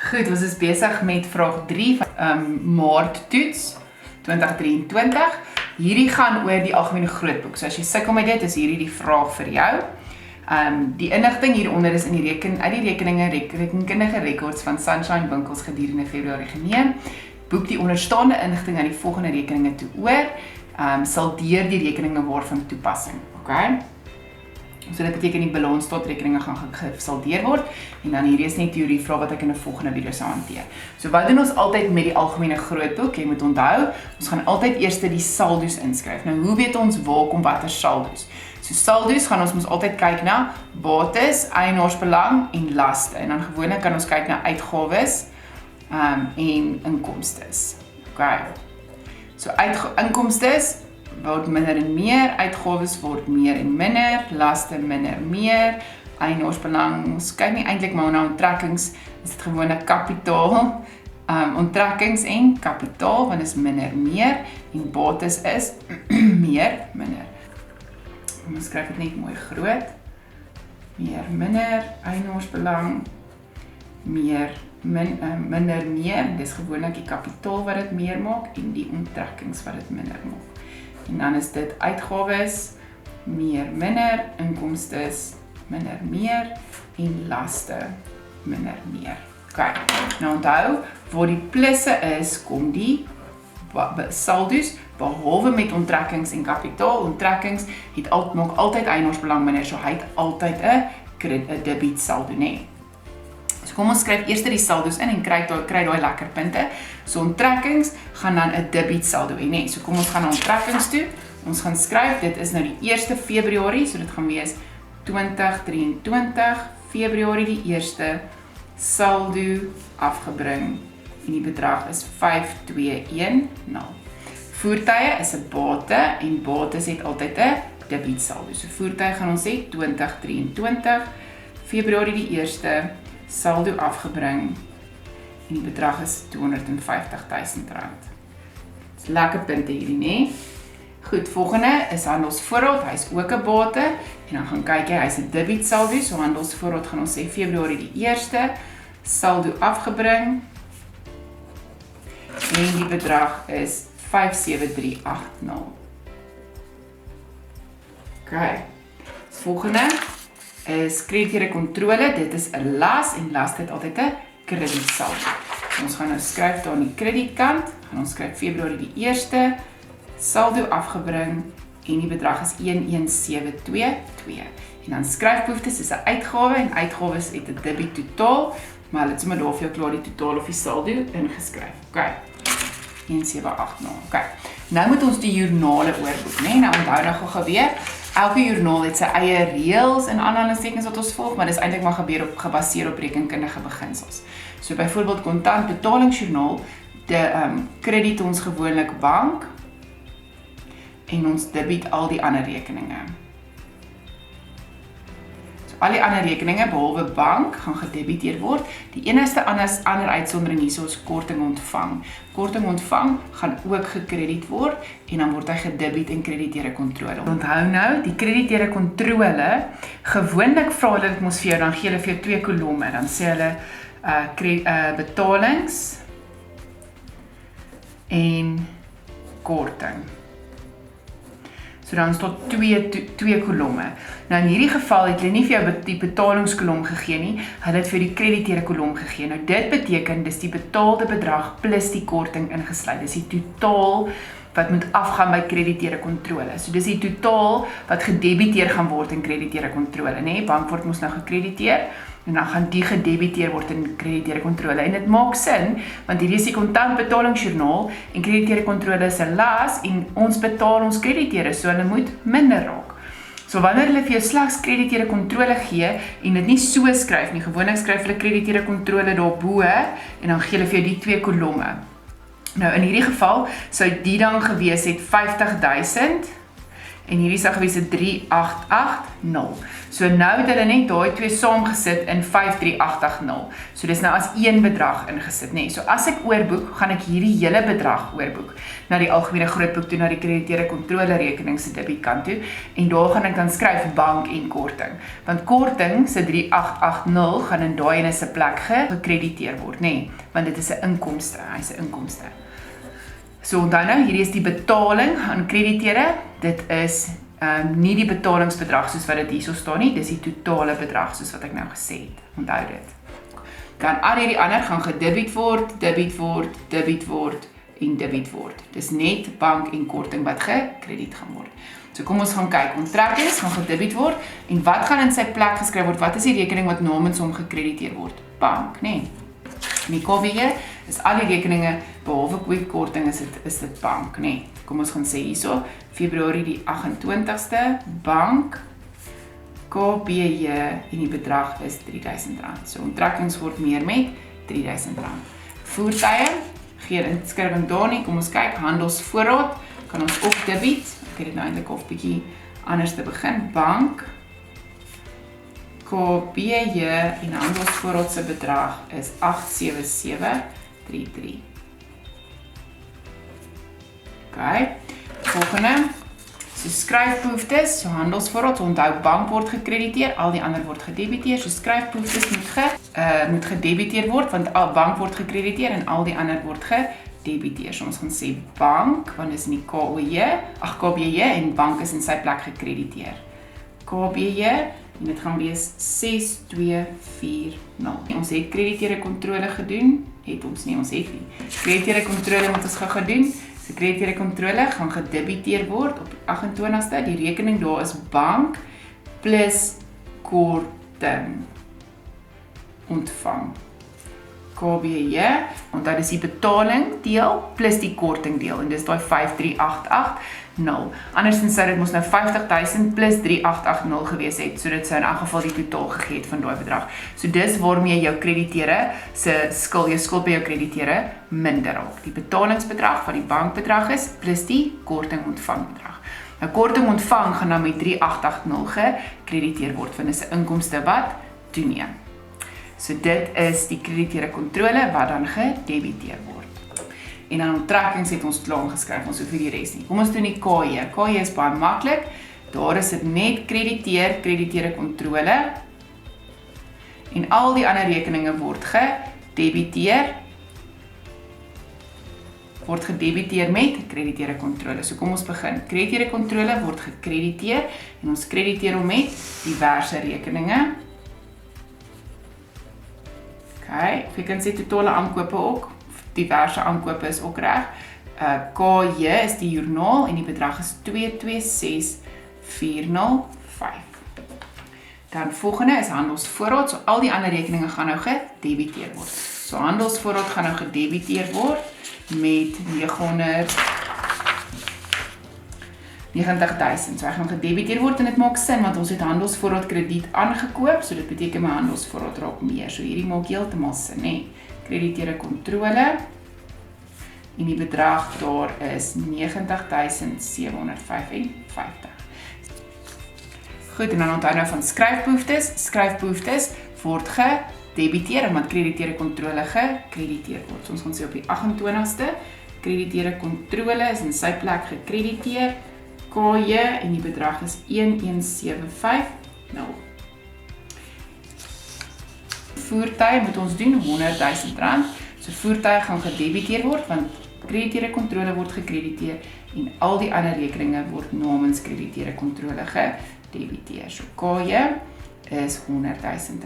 Goed, ons is besig met vraag 3 van Maart toets 2023. Hierdie gaan oor die algemene grootboek. So as jy sukkel met dit, is hierdie die vraag vir jou. Die inligting hieronder is in die uit die rekenkundige rekords van Sunshine Winkels gedurende Februarie geneem. Boek die onderstaande inligting aan die volgende rekeninge toe oor. Sal deur die rekeninge waarvan toepassing. Okay? So dit beteken die balansstaatrekeninge gaan gesaldeer word en dan hierdie is net teorie vrae wat ek in 'n volgende video sal hanteer. So wat doen ons altyd met die algemene grootboek? Jy moet onthou, ons gaan altyd eers die saldo's inskryf. Nou hoe weet ons waar kom watter saldo's? So saldo's gaan ons mos altyd kyk na bates, eienaarsbelang en laste. En dan gewoonlik kan ons kyk na uitgawes en inkomstes. Okay. So inkomstes word minder en meer, uitgawes word meer en minder, laste minder meer, eienaarsbelang, ons kyk nie eintlik maar na onttrekkings, is dit gewoonlik kapitaal, onttrekkings en kapitaal, want is minder meer, en bates is meer minder. Ons skryf dit net mooi groot, meer minder, eienaarsbelang, minder meer, dis gewoonlik die kapitaal wat dit meer maak, en die onttrekkings wat dit minder maak. En dan is dit uitgawes, meer minder, inkomstes, minder meer, en laste, minder meer. Okay, nou onthou, waar die plusse is, kom die saldo's, behalwe met onttrekkings en kapitaal. Onttrekkings maak altyd eienaarsbelang minder, so hy het altyd 'n debiet saldo, nee. So kom ons skryf eers die saldo's in en kry daai lekker punte. So onttrekkings gaan dan 'n debiet saldo hê, nee. So kom ons gaan na onttrekkings toe. Ons gaan skryf, dit is nou die 1 Februarie, so dit gaan wees 2023 Februarie die 1ste saldo afgebring en die bedrag is 5210. Voertuie is 'n bate en bates het altyd 'n debiet saldo. So voertuie gaan ons sê 2023 Februarie die 1ste saldo afgebring en die bedrag is R250.000. Dis lekker punte hierdie, nee. Goed, volgende is handelsvoorraad, hy is ook 'n bate en dan gaan kyk hy is 'n debiet saldo, so handelsvoorraad gaan ons sê Februarie die 1ste saldo afgebring en die bedrag is 57380. Okay, volgende is krediteure kontrole, dit is 'n las en las het altyd 'n kredietsaldo. Ons gaan nou skryf daar aan die kredietkant, gaan ons skryf Februarie die 1ste, saldo afgebring en die bedrag is 11722. En dan skryfbehoeftes is 'n uitgawe en uitgawes het 'n debiet totaal, maar hulle het sommer daar vir jou klaar die totaal of die saldo ingeskryf. Okay. 1780. Okay. Nou moet ons die joernale oorboek, né? Nou onthou dan gou weer. Elke joernaal het sy eie reëls en aanhalingstekens wat ons volg, maar dis eintlik maar gebaseer op rekenkundige beginsels. So byvoorbeeld kontant betalingsjoernaal, krediet ons gewoonlik bank en ons debiet al die ander rekeninge. So al die ander rekeninge behalwe bank gaan gedebiteer word. Die enigste ander uitsondering hierso is korting ontvang. Korting ontvang gaan ook gekrediet word en dan word hy gedebiet in krediteure kontrole. Onthou nou, die krediteure kontrole, gewoonlik vra hulle dit mos vir jou, dan gee hulle vir jou 2 kolomme, dan sê hulle betalings en korting. So dan staan 2 kolomme. Nou in hierdie geval het hulle nie vir jou die betalingskolom gegee nie, hulle het vir die krediteure kolom gegee. Nou dit beteken dis die betaalde bedrag plus die korting ingesluit. Dis die totaal wat moet afgaan by krediteure kontrole. So dis die totaal wat gedebiteer gaan word in krediteure kontrole, né? Bank word mos nou gekrediteer en dan gaan die gedebiteer word in krediteure kontrole. En dit maak sin, want hierdie is die kontant betalingsjoernaal en krediteure kontrole is 'n las en ons betaal ons krediteure, so hulle moet minder raak. So wanneer hulle vir jou slegs krediteure kontrole gee en dit nie so skryf nie, gewoonlik skryf hulle krediteure kontrole daarbo en dan gee hulle vir jou die 2 kolomme. Nou in hierdie geval sou die dan gewees het 50.000 en hierdie sal gewees 38880. So nou het hulle net daai twee saamgesit in 53880. So dis nou as een bedrag ingesit, nee. So as ek oorboek, gaan ek hierdie hele bedrag oorboek na die algemene grootboek toe, na die krediteure kontrole rekening se debietkant toe, en daar gaan ek dan skryf bank en korting. Want korting se 3880 gaan in daai ene se plek gekrediteer word, nee, want dit is 'n inkomste, hy's 'n inkomste. So onthou nou, hierdie is die betaling aan krediteure, dit is nie die betalingsbedrag soos wat dit hierso staan nie, dis die totale bedrag soos wat ek nou gesê het, onthou dit. Dan al hierdie ander gaan gedebiet word, debiet word, debiet word en debiet word. Dis net bank en korting wat gekrediet gaan word. So kom ons gaan kyk, onttrekkings gaan gedebiet word, en wat gaan in sy plek geskryf word? Wat is die rekening wat namens hom gekrediteer word? Bank, nee. En die KWJ is al die rekeninge, behalwe kwietkorting is dit bank, nee. Kom ons gaan sê hierso, Februarie die 28ste, bank, KBJ, en die bedrag is R3000. So onttrekkings word meer met R3000. Voertuie, geen inskrywing daar nie, kom ons kyk, handelsvoorraad, kan ons ook debiet, ek het dit nou eintlik of bietjie anders te begin, bank, KBJ en handelsvoorraad se bedrag is 87733. OK, volgende, so skryfbehoeftes, so handelsvoorraad, so onthou bank word gekrediteer, al die ander word gedebiteer, so skryfbehoeftes moet gedebiteer word, want bank word gekrediteer en al die ander word gedebiteer. So ons gaan sê bank, want is in die KBJ en bank is in sy plek gekrediteer. KBJ, en dit gaan wees 6240. Ons het krediteure kontrole gedoen, ons het nie. Krediteure kontrole moet ons gaan doen. So krediteure kontrole gaan gedebiteer word op die 28ste. Die rekening daar is bank plus korting ontvang. KBJ, want dit is die betaling deel plus die korting deel, en dis daai 53880. Andersins sou dit mos nou 50.000 plus 3880 gewees het, so dit sou in elk geval die totaal gegee het van daai bedrag. So dis waarmee jou krediteure se skuld, jou skuld by jou krediteure minder raak. Die betalingsbedrag van die bankbedrag is plus die korting ontvangbedrag. Nou korting ontvang gaan nou met 3880 gekrediteer word, want dit is 'n inkomste wat toeneem. So dit is die krediteure kontrole wat dan gedebiteer word. En dan onttrekkings het ons klaar geskryf, ons hoef nie die res nie. Kom ons doen die KJ. KJ is baie maklik. Daar is dit net krediteure kontrole. En al die ander rekeninge word gedebiteer. Word gedebiteer met krediteure kontrole. So kom ons begin. Krediteure kontrole word gekrediteer en ons krediteer hom met diverse rekeninge. Okay, of jy kan sê totale aankope ook, diverse aankope is ook reg. KJ is die joernaal en die bedrag is 226405. Dan volgende is handelsvoorraad, so al die ander rekeninge gaan nou gedebiteer word. So handelsvoorraad gaan nou gedebiteer word met 90.000. So hy gaan gedebiteer word en dit maak sin want ons het handelsvoorraad krediet aangekoop, so dit beteken my handelsvoorraad raak meer. So hierdie maak heeltemal sin, nee. Krediteure kontrole en die bedrag daar is 90.755. Goed, en dan onthou nou van skryfbehoeftes. Skryfbehoeftes word gedebiteer want krediteure kontrole gekrediteer word. So ons gaan sê op die 28ste, krediteure kontrole is in sy plek gekrediteer. KJ en die bedrag is 11750. Voertuie moet ons doen R100.000. So voertuie gaan gedebiteer word want krediteure kontrole word gekrediteer en al die ander rekeninge word namens krediteure kontrole gedebiteer. So KJ is R100.000.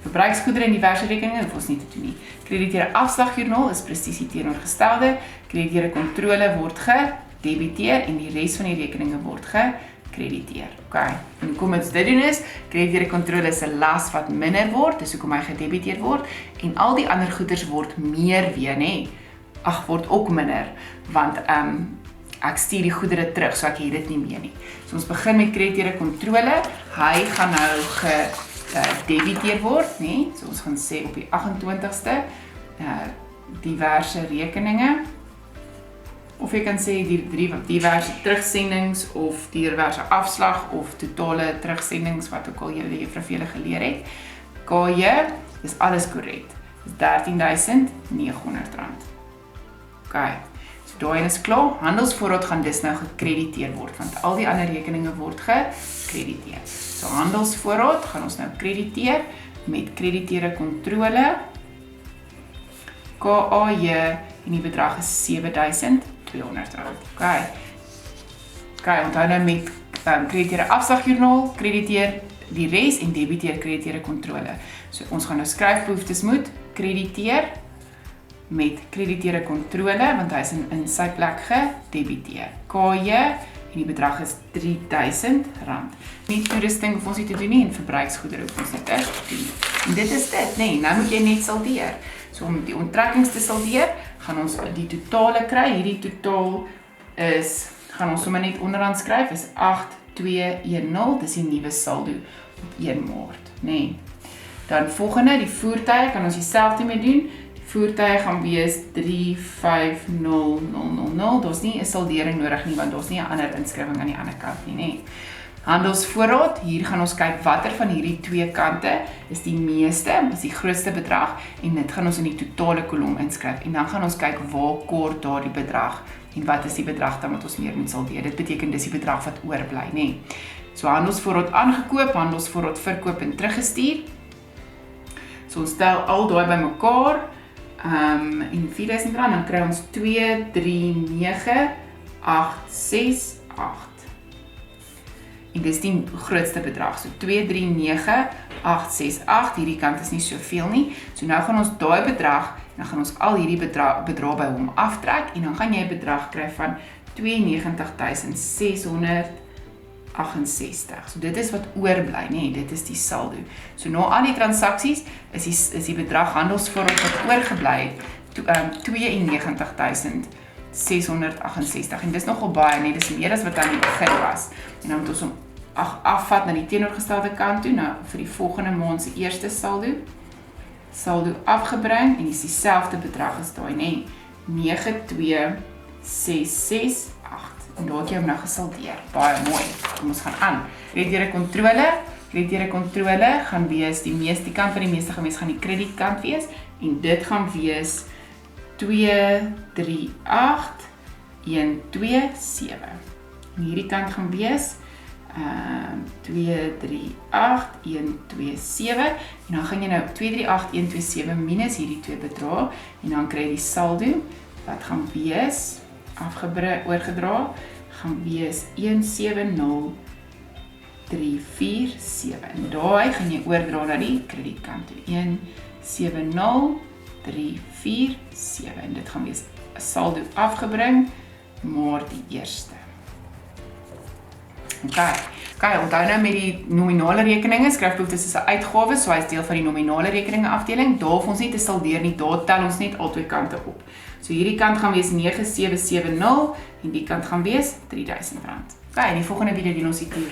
Verbruiksgoedere en diverse rekeninge hoef ons nie te doen nie. Krediteure afslagjoernaal is presies die teenoorgestelde. Krediteure kontrole word gedebiteer en die res van die rekeninge word gekrediteer. Okay. En hoekom ons dit doen is, krediteure kontrole is 'n las wat minder word, dis hoekom hy gedebiteer word en al die ander goederes word meer weer, nê. Word ook minder want ek stuur die goedere terug, so ek het dit nie meer nie. So ons begin met krediteure kontrole. Hy gaan nou gedebiteer word, nee. So ons gaan sê op die 28ste diverse rekeninge of jy kan sê diverse terugsendings of diverse afslag of totale terugsendings wat ook al julle juffrou vir julle geleer het. KJ, dis alles korrek. Dis R13.900. OK. So daai is klaar. Handelsvoorraad gaan dus nou gekrediteer word want al die ander rekeninge word gekrediteer. So handelsvoorraad gaan ons nou krediteer met krediteure kontrole. KAJ en die bedrag is R7.200. OK, onthou nou met krediteure afslagjoernaal, krediteer die res en debiteer krediteure kontrole. So ons gaan nou skryfbehoeftes moet krediteer met krediteure kontrole want hy is in sy plek gedebiteer. KJ en die bedrag is R3.000. Nie toerusting hoef ons nie te doen nie en verbruiksgoedere hoef ons nie te doen. En dit is dit, nee, nou moet jy net saldeer. So om die onttrekkings te saldeer, gaan ons die totale kry. Hierdie totaal is, gaan ons sommer net onderaan skryf, is 8210, dis die nuwe saldo op 1 Maart, nee. Dan volgende, die voertuie, kan ons dieselfde mee doen. Die voertuie gaan wees 350000, daar's nie 'n saldering nodig nie, want daar's nie 'n ander inskrywing aan die ander kant nie, nee. Handelsvoorraad, hier gaan ons kyk watter van hierdie twee kante is die meeste, is die grootste bedrag en dit gaan ons in die totale kolom inskryf en dan gaan ons kyk waar kort daardie bedrag en wat is die bedrag dan wat ons meer moet saldeer. Dit beteken dis die bedrag wat oorbly, nee. So handelsvoorraad aangekoop, handelsvoorraad verkoop en teruggestuur. So ons stel al daai bymekaar en R4.000 dan kry ons 239,868. En dis die grootste bedrag. So 239,868, hierdie kant is nie soveel nie. So nou gaan ons daai bedrag, dan gaan ons al hierdie bedrag by hom aftrek en dan gaan jy 'n bedrag kry van 92.668. So dit is wat oorbly, nee, dit is die saldo. So na al die transaksies is die bedrag handelsvoorraad wat oorgebly het 92.668 en dis nogal baie, nee, dis meer as wat aan die begin was. En dan moet ons hom afvat na die teenoorgestelde kant toe, nou vir die volgende maand se eerste saldo afgebring en dis dieselfde bedrag as daai, nee, 92.668. En daar het jy hom nou gesaldeer. Baie mooi. Kom ons gaan aan. Krediteure kontrole gaan wees die kant van die meeste gaan wees gaan die kredietkant wees en dit gaan wees 238,127. En hierdie kant gaan wees 238,127 en dan gaan jy nou 238,127 minus hierdie twee bedrae en dan kry jy die saldo wat gaan wees oorgedra gaan wees 170,347 en daai gaan jy oordra na die kredietkant toe 170,347 en dit gaan wees 'n saldo afgebring maar die eerste. OK, onthou nou met die nominale rekeninge, skryfbehoeftes is 'n uitgawe, so hy is deel van die nominale rekeninge afdeling. Daar hoef ons nie te saldeer nie, daar tel ons net albei kante op. So hierdie kant gaan wees 9770 en die kant gaan wees R3.000. OK, en die volgende video doen ons die toer.